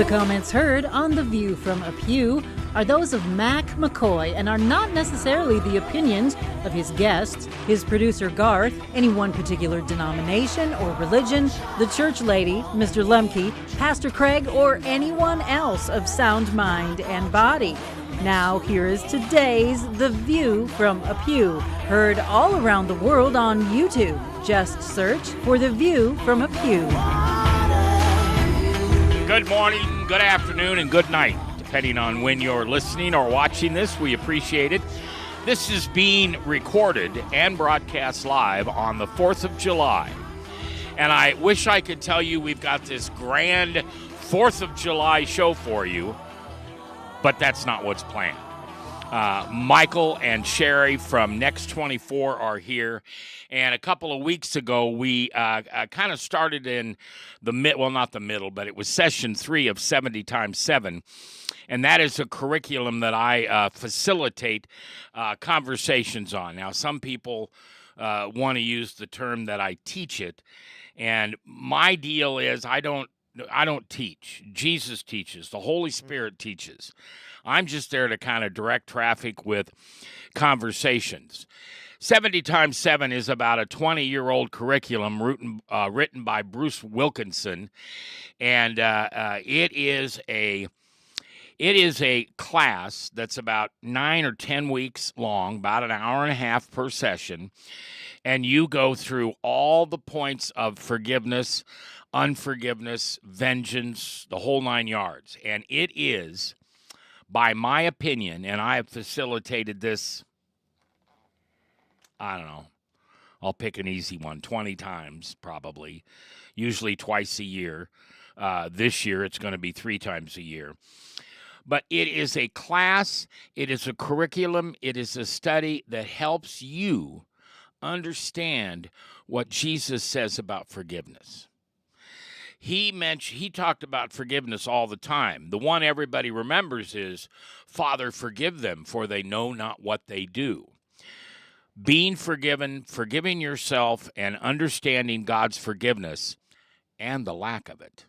The comments heard on The View from A Pew are those of Mac McCoy and are not necessarily the opinions of his guests, his producer Garth, any one particular denomination or religion, the church lady, Mr. Lemke, Pastor Craig, or anyone else of sound mind and body. Now, here is today's The View from A Pew, heard all around the world on YouTube. Just search for The View from A Pew. Good morning, good afternoon, and good night, depending on when you're listening or watching this. We appreciate it. This is being recorded and broadcast live on the 4th of July. And I wish I could tell you we've got this grand 4th of July show for you, but that's not what's planned. Michael and Sherry from Next 24 are here. And a couple of weeks ago, we kind of started in not the middle, but it was session 3 of 70 times 7. And that is a curriculum that I facilitate conversations on. Now, some people want to use the term that I teach it. And my deal is I don't teach. Jesus teaches. The Holy Spirit teaches. I'm just there to kind of direct traffic with conversations. 70 times 7 is about a 20-year-old curriculum written by Bruce Wilkinson, and it is a class that's about 9 or 10 weeks long, about an hour and a half per session, and you go through all the points of forgiveness, unforgiveness, vengeance, the whole 9 yards. And it is, by my opinion, and I have facilitated this, I don't know, I'll pick an easy one, 20 times probably, usually twice a year. This year it's going to be 3 times a year. But it is a class, it is a curriculum, it is a study that helps you understand what Jesus says about forgiveness. He talked about forgiveness all the time. The one everybody remembers is, Father, forgive them, for they know not what they do. Being forgiven, forgiving yourself, and understanding God's forgiveness and the lack of it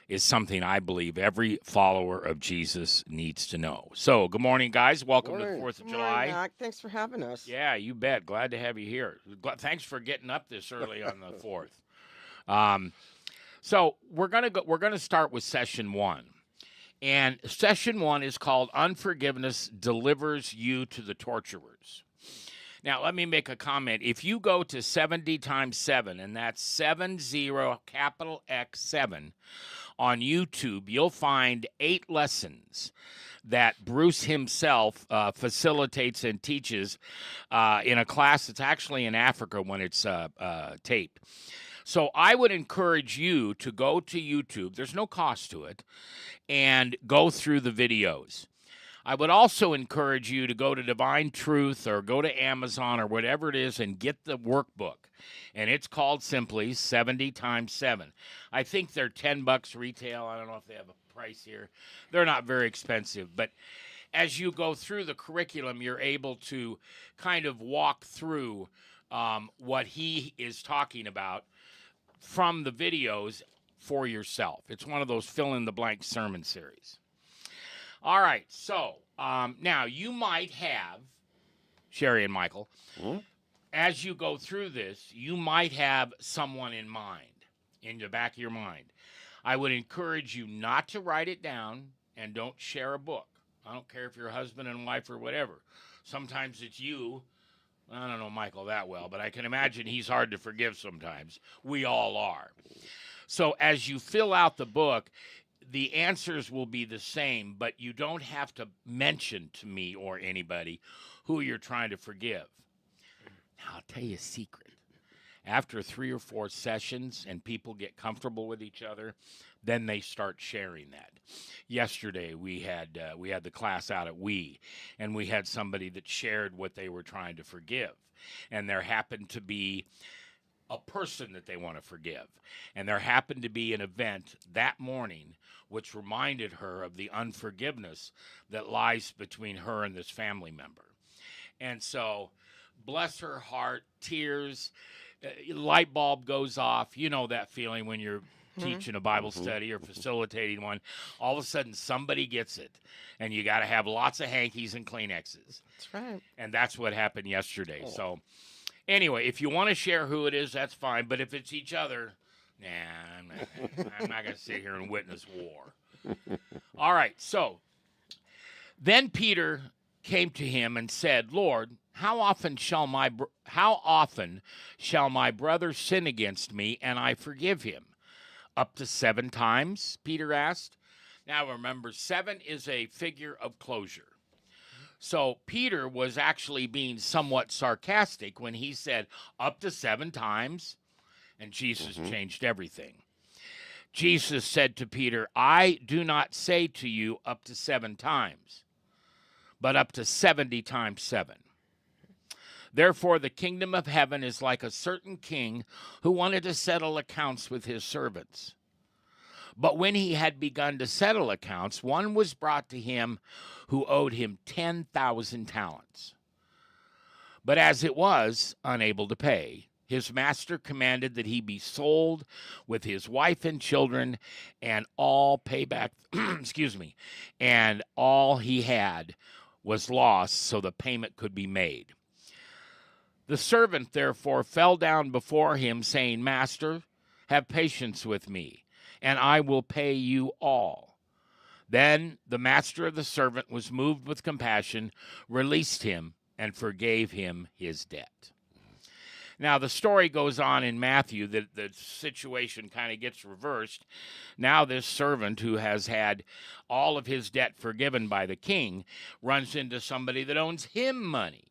is something I believe every follower of Jesus needs to know. So, good morning, guys. Welcome to the 4th of July. Morning, Mac. Thanks for having us. Yeah, you bet. Glad to have you here. Thanks for getting up this early on the 4th. So we're gonna start with session 1, and session 1 is called "Unforgiveness Delivers You to the Torturers." Now, let me make a comment. If you go to 70 times 7, and that's 70 capital X 7 on YouTube, you'll find 8 lessons that Bruce himself facilitates and teaches in a class that's actually in Africa when it's taped. So I would encourage you to go to YouTube. There's no cost to it, and go through the videos. I would also encourage you to go to Divine Truth or go to Amazon or whatever it is and get the workbook. And it's called simply 70 times 7. I think they're $10 retail. I don't know if they have a price here. They're not very expensive. But as you go through the curriculum, you're able to kind of walk through what he is talking about from the videos for yourself. It's one of those fill-in-the-blank sermon series. All right, so now you might have, Sherry and Michael, as you go through this, you might have someone in mind, in the back of your mind. I would encourage you not to write it down and don't share a book. I don't care if you're husband and wife or whatever. Sometimes it's you. I don't know Michael that well, but I can imagine he's hard to forgive sometimes. We all are. So as you fill out the book, the answers will be the same, but you don't have to mention to me or anybody who you're trying to forgive. Now, I'll tell you a secret. After 3 or 4 sessions and people get comfortable with each other, then they start sharing that. Yesterday, we had the class out at and we had somebody that shared what they were trying to forgive. And there happened to be a person that they want to forgive. And there happened to be an event that morning which reminded her of the unforgiveness that lies between her and this family member. And so, bless her heart, tears, light bulb goes off. You know that feeling when you're teaching a Bible study or facilitating one, all of a sudden somebody gets it, and you got to have lots of hankies and Kleenexes. That's right. And that's what happened yesterday. Oh. So anyway, if you want to share who it is, that's fine. But if it's each other, nah, I'm not going to sit here and witness war. All right. So then Peter came to him and said, Lord, how often shall my brother sin against me and I forgive him? Up to 7 times? Peter asked. Now remember, 7 is a figure of closure. So Peter was actually being somewhat sarcastic when he said up to 7 times, and Jesus changed everything. Jesus said to Peter, I do not say to you up to 7 times, but up to 70 times 7. Therefore, the kingdom of heaven is like a certain king who wanted to settle accounts with his servants. But when he had begun to settle accounts, one was brought to him who owed him 10,000 talents. But as it was, unable to pay, his master commanded that he be sold with his wife and children and all payback, and all he had was lost so the payment could be made. The servant therefore fell down before him, saying, Master, have patience with me, and I will pay you all. Then the master of the servant was moved with compassion, released him, and forgave him his debt. Now, the story goes on in Matthew that the situation kind of gets reversed. Now this servant who has had all of his debt forgiven by the king runs into somebody that owes him money.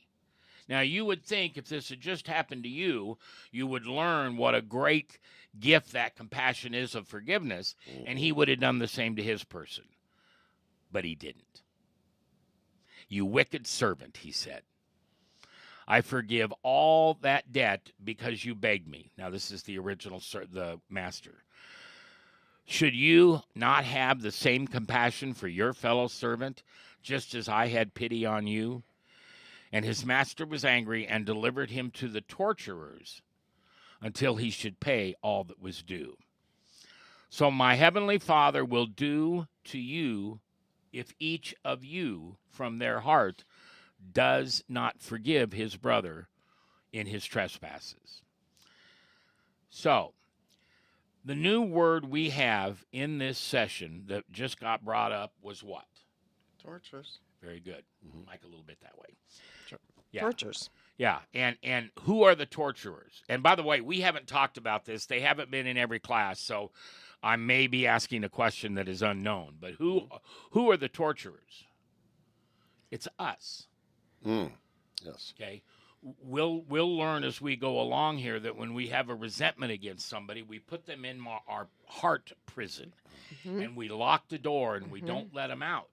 Now, you would think if this had just happened to you, you would learn what a great gift that compassion is of forgiveness, and he would have done the same to his person. But he didn't. You wicked servant, he said. I forgive all that debt because you begged me. Now, this is the original, the master. Should you not have the same compassion for your fellow servant, just as I had pity on you? And his master was angry and delivered him to the torturers until he should pay all that was due. So my heavenly Father will do to you if each of you from their heart does not forgive his brother in his trespasses. So, the new word we have in this session that just got brought up was what? Tortures. Very good. Like a little bit that way. Yeah. Tortures. Yeah, and who are the torturers? And by the way, we haven't talked about this. They haven't been in every class, so I may be asking a question that is unknown. But who are the torturers? It's us. Yes. Okay. We'll learn as we go along here that when we have a resentment against somebody, we put them in our heart prison, and we lock the door and we don't let them out.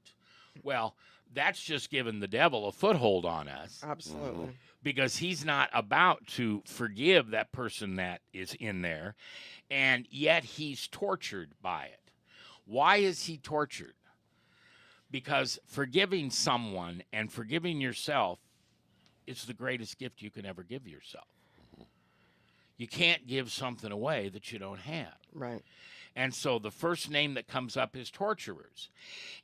Well, that's just giving the devil a foothold on us. Absolutely. Because he's not about to forgive that person that is in there, and yet he's tortured by it. Why is he tortured? Because forgiving someone and forgiving yourself is the greatest gift you can ever give yourself. You can't give something away that you don't have. Right. And so the first name that comes up is torturers.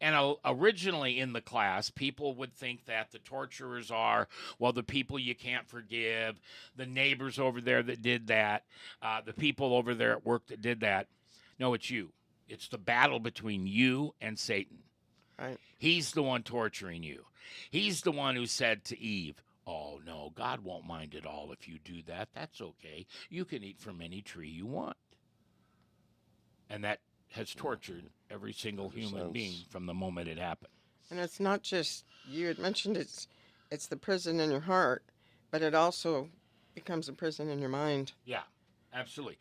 And originally in the class, people would think that the torturers are, well, the people you can't forgive, the neighbors over there that did that, the people over there at work that did that. No, it's you. It's the battle between you and Satan. Right. He's the one torturing you. He's the one who said to Eve, oh, no, God won't mind at all if you do that. That's okay. You can eat from any tree you want. And that has tortured every single human being from the moment it happened. And it's not just, you had mentioned it's the prison in your heart, but it also becomes a prison in your mind. Yeah, absolutely.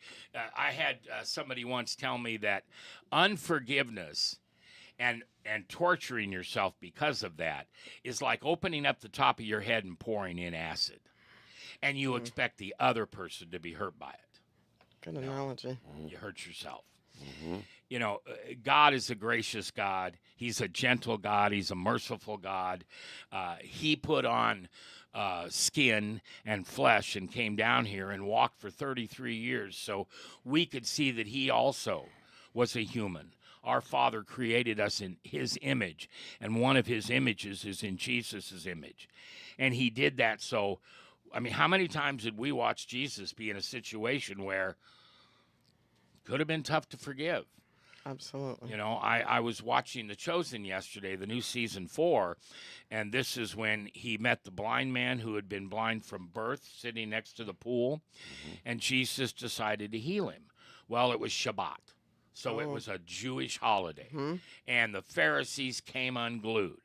I had somebody once tell me that unforgiveness and torturing yourself because of that is like opening up the top of your head and pouring in acid. And you expect the other person to be hurt by it. Good analogy. You hurt yourself. You know, God is a gracious God. He's a gentle God. He's a merciful God. He put on skin and flesh and came down here and walked for 33 years so we could see that he also was a human. Our Father created us in his image, and one of his images is in Jesus' image. And he did that so, I mean, how many times did we watch Jesus be in a situation where it could have been tough to forgive? Absolutely. You know, I was watching The Chosen yesterday, the new season 4, and this is when he met the blind man who had been blind from birth sitting next to the pool, and Jesus decided to heal him. Well, it was Shabbat, so it was a Jewish holiday, and the Pharisees came unglued.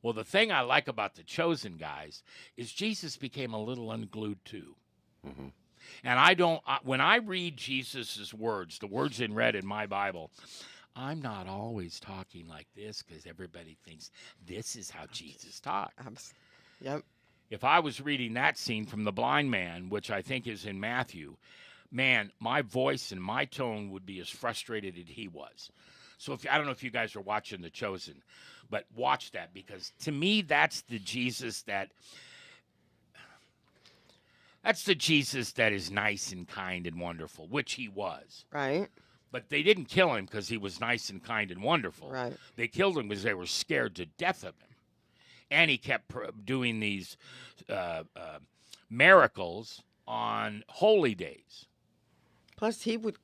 Well, the thing I like about The Chosen, guys, is Jesus became a little unglued too. And when I read Jesus' words, the words in red in my Bible, I'm not always talking like this because everybody thinks this is how Jesus talked. Yep. If I was reading that scene from the blind man, which I think is in Matthew, man, my voice and my tone would be as frustrated as he was. So I don't know if you guys are watching The Chosen, but watch that, because to me, that's the Jesus that is nice and kind and wonderful, which he was. Right. But they didn't kill him because he was nice and kind and wonderful. Right. They killed him because they were scared to death of him. And he kept doing these miracles on holy days. Plus, he would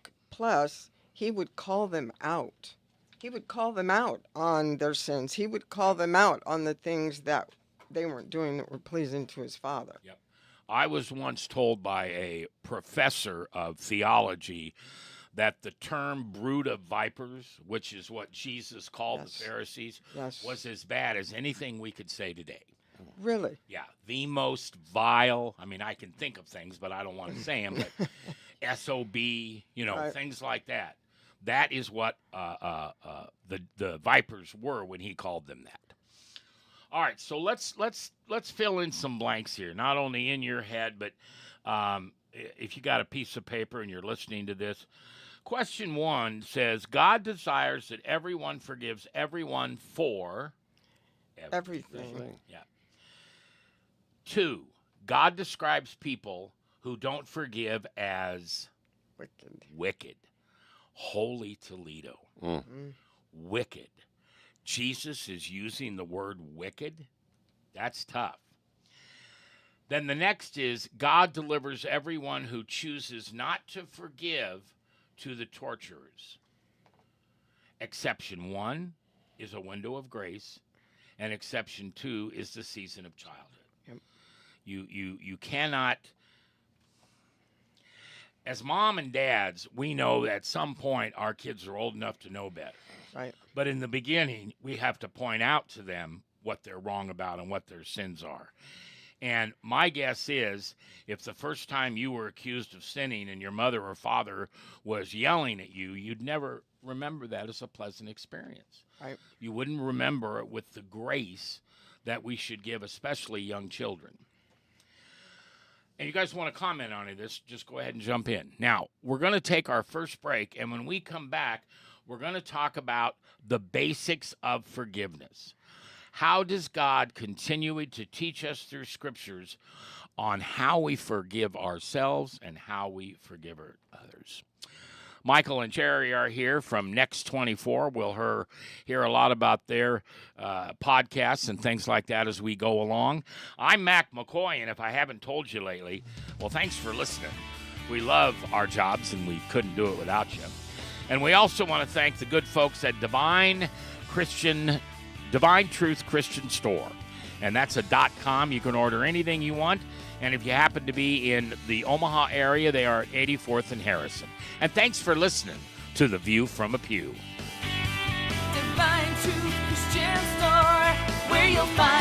call them out. He would call them out on their sins. He would call them out on the things that they weren't doing that were pleasing to his Father. Yep. I was once told by a professor of theology that the term brood of vipers, which is what Jesus called the Pharisees, was as bad as anything we could say today. Really? Yeah, the most vile. I mean, I can think of things, but I don't want to say them. But SOB, things like that. That is what the vipers were when he called them that. All right, so let's fill in some blanks here. Not only in your head, but if you got a piece of paper and you're listening to this. Question 1 says, God desires that everyone forgives everyone for Everything. Yeah. 2, God describes people who don't forgive as wicked. Holy Toledo. Wicked. Jesus is using the word wicked. That's tough. Then the next is, God delivers everyone who chooses not to forgive to the torturers. Exception 1 is a window of grace, and exception 2 is the season of childhood. Yep. You cannot. As mom and dads, we know that at some point our kids are old enough to know better. Right. But in the beginning, we have to point out to them what they're wrong about and what their sins are. And my guess is, if the first time you were accused of sinning and your mother or father was yelling at you, you'd never remember that as a pleasant experience. Right. You wouldn't remember it with the grace that we should give, especially young children. And you guys want to comment on this, just go ahead and jump in. Now, we're going to take our first break, and when we come back, we're going to talk about the basics of forgiveness. How does God continue to teach us through scriptures on how we forgive ourselves and how we forgive others? Michael and Jerry are here from Next 24. We'll hear a lot about their podcasts and things like that as we go along. I'm Mac McCoy, and if I haven't told you lately, well, thanks for listening. We love our jobs, and we couldn't do it without you. And we also want to thank the good folks at Divine Truth Christian Store. And that's a .com. You can order anything you want. And if you happen to be in the Omaha area, they are at 84th and Harrison. And thanks for listening to The View from A Pew. Divine Truth Christian Store, where you'll find